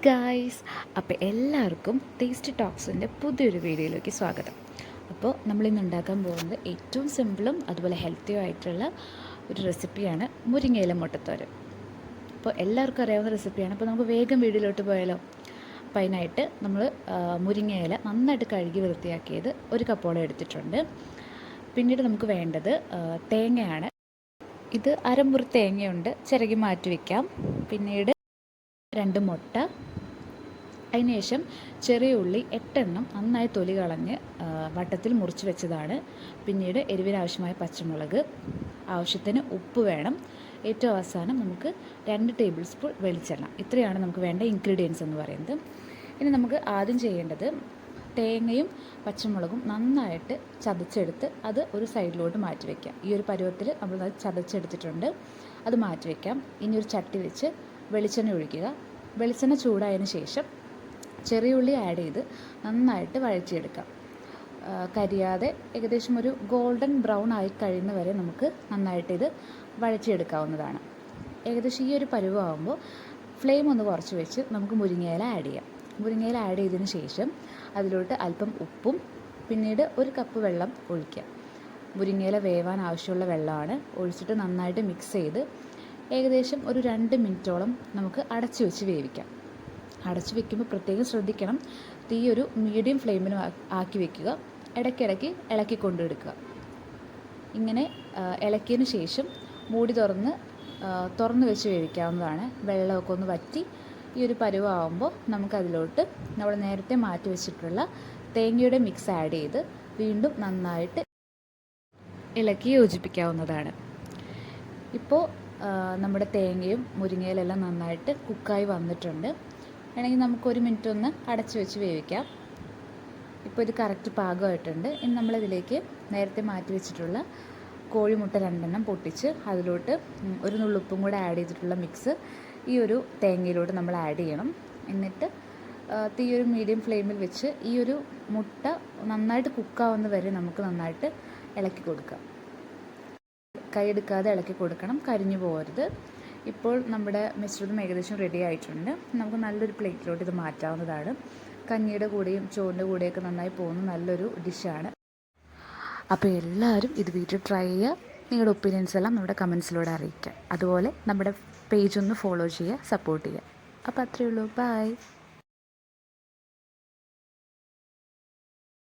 Guys, അപ്പോൾ എല്ലാവർക്കും taste ടോക്സിൻ്റെ പുതിയൊരു വീഡിയോയിലേക്ക് സ്വാഗതം. അപ്പോൾ നമ്മളിന്ന് ഉണ്ടാക്കാൻ പോകുന്നത് ഏറ്റവും സിമ്പിളും അതുപോലെ ഹെൽത്തിയും ആയിട്ടുള്ള ഒരു റെസിപ്പിയാണ് മുരിങ്ങയില മുട്ടത്തോരൻ. അപ്പോൾ എല്ലാവർക്കും അറിയാവുന്ന റെസിപ്പിയാണ്. അപ്പോൾ നമുക്ക് വേഗം വീഡിയോയിലോട്ട് പോയാലോ. അപ്പോൾ അതിനായിട്ട് നമ്മൾ മുരിങ്ങയില നന്നായിട്ട് കഴുകി വൃത്തിയാക്കിയത് ഒരു കപ്പോളം എടുത്തിട്ടുണ്ട്. പിന്നീട് നമുക്ക് വേണ്ടത് തേങ്ങയാണ്. ഇത് അരമുറി തേങ്ങയുണ്ട്, ചിരകി മാറ്റി വയ്ക്കാം. പിന്നീട് 2 മുട്ട, അതിനുശേഷം ചെറിയ ഉള്ളി 8 എണ്ണം നന്നായി തൊലി കളഞ്ഞ് വട്ടത്തിൽ മുറിച്ച് വെച്ചതാണ്. പിന്നീട് എരിവിനാവശ്യമായ പച്ചമുളക്, ആവശ്യത്തിന് ഉപ്പ് വേണം. ഏറ്റവും അവസാനം നമുക്ക് 2 ടേബിൾ സ്പൂൺ വെളിച്ചെണ്ണ. ഇത്രയാണ് നമുക്ക് വേണ്ട ഇൻഗ്രീഡിയൻസ് എന്ന് പറയുന്നത്. ഇനി നമുക്ക് ആദ്യം ചെയ്യേണ്ടത് തേങ്ങയും പച്ചമുളകും നന്നായിട്ട് ചതച്ചെടുത്ത് അത് ഒരു സൈഡിലോട്ട് മാറ്റി വയ്ക്കാം. ഈ ഒരു പരുവത്തിൽ നമ്മൾ അത് ചതച്ചെടുത്തിട്ടുണ്ട്, അത് മാറ്റി വയ്ക്കാം. ഇനി ഒരു ചട്ടി വെച്ച് വെളിച്ചെണ്ണ ഒഴിക്കുക. വെളിച്ചെണ്ണ ചൂടായതിന് ശേഷം ചെറിയ ഉള്ളി ആഡ് ചെയ്ത് നന്നായിട്ട് വഴറ്റിയെടുക്കാം. കരിയാതെ ഏകദേശം ഒരു ഗോൾഡൻ ബ്രൗൺ ആയി കഴിയുന്ന വരെ നമുക്ക് നന്നായിട്ട് ഇത് വഴറ്റിയെടുക്കാവുന്നതാണ്. ഏകദേശം ഈ ഒരു പരുവമാകുമ്പോൾ ഫ്ലെയിം ഒന്ന് കുറച്ച് വെച്ച് നമുക്ക് മുരിങ്ങയില ആഡ് ചെയ്യാം. മുരിങ്ങയില ആഡ് ചെയ്തതിന് ശേഷം അതിലോട്ട് അല്പം ഉപ്പും പിന്നീട് 1 കപ്പ് വെള്ളം ഒഴിക്കുക. മുരിങ്ങയില വേവാൻ ആവശ്യമുള്ള വെള്ളമാണ്. ഒഴിച്ചിട്ട് നന്നായിട്ട് മിക്സ് ചെയ്ത് ഏകദേശം ഒരു 2 മിനിറ്റോളം നമുക്ക് അടച്ചു വെച്ച് വേവിക്കാം. അടച്ചു വെക്കുമ്പോൾ പ്രത്യേകം ശ്രദ്ധിക്കണം, തീ ഒരു മീഡിയം ഫ്ലെയിമിന് ആക്കി വെക്കുക. ഇടയ്ക്കിടയ്ക്ക് ഇളക്കി കൊണ്ടെടുക്കുക. ഇങ്ങനെ ഇളക്കിയതിന് ശേഷം മൂടി തുറന്ന് വെച്ച് വേവിക്കാവുന്നതാണ്. വെള്ളമൊക്കെ ഒന്ന് വറ്റി ഈ ഒരു പരുവമാകുമ്പോൾ നമുക്കതിലോട്ട് നമ്മൾ നേരത്തെ മാറ്റി വെച്ചിട്ടുള്ള തേങ്ങയുടെ മിക്സ് ആഡ് ചെയ്ത് വീണ്ടും നന്നായിട്ട് ഇളക്കി യോജിപ്പിക്കാവുന്നതാണ്. ഇപ്പോൾ നമ്മുടെ തേങ്ങയും മുരിങ്ങയിലെല്ലാം നന്നായിട്ട് കുക്കായി വന്നിട്ടുണ്ട്. വേണമെങ്കിൽ നമുക്ക് 1 മിനിറ്റ് ഒന്ന് അടച്ചു വെച്ച് വേവിക്കാം. ഇപ്പോൾ ഇത് കറക്റ്റ് പാകമായിട്ടുണ്ട്. ഇനി നമ്മളിതിലേക്ക് നേരത്തെ മാറ്റി വെച്ചിട്ടുള്ള കോഴിമുട്ട 2 എണ്ണം പൊട്ടിച്ച് അതിലോട്ട് ഒരു നുള്ളുപ്പും കൂടെ ആഡ് ചെയ്തിട്ടുള്ള മിക്സ് ഈ ഒരു തേങ്ങയിലോട്ട് നമ്മൾ ആഡ് ചെയ്യണം. എന്നിട്ട് തീ ഒരു മീഡിയം ഫ്ലെയിമിൽ വെച്ച് ഈ ഒരു മുട്ട നന്നായിട്ട് കുക്കാവുന്ന വരെ നമുക്ക് നന്നായിട്ട് ഇളക്കി കൊടുക്കാം. കൈയെടുക്കാതെ ഇളക്കി കൊടുക്കണം, കരിഞ്ഞു പോകരുത്. ഇപ്പോൾ നമ്മുടെ മിശ്രിതം ഏകദേശം റെഡി ആയിട്ടുണ്ട്. നമുക്ക് നല്ലൊരു പ്ലേറ്റിലോട്ട് ഇത് മാറ്റാവുന്നതാണ്. കഞ്ഞിയുടെ കൂടെയും ചോറിൻ്റെ കൂടെയൊക്കെ നന്നായി പോകുന്ന നല്ലൊരു ഡിഷാണ്. അപ്പോൾ എല്ലാവരും ഇത് വീട്ടിൽ ട്രൈ ചെയ്യുക. നിങ്ങളുടെ ഒപ്പീനിയൻസ് എല്ലാം നമ്മുടെ കമൻസിലൂടെ അറിയിക്കുക. അതുപോലെ നമ്മുടെ പേജ് ഒന്ന് ഫോളോ ചെയ്യുക, സപ്പോർട്ട് ചെയ്യുക. അപ്പോൾ അത്രയേ ഉള്ളൂ. ബൈ.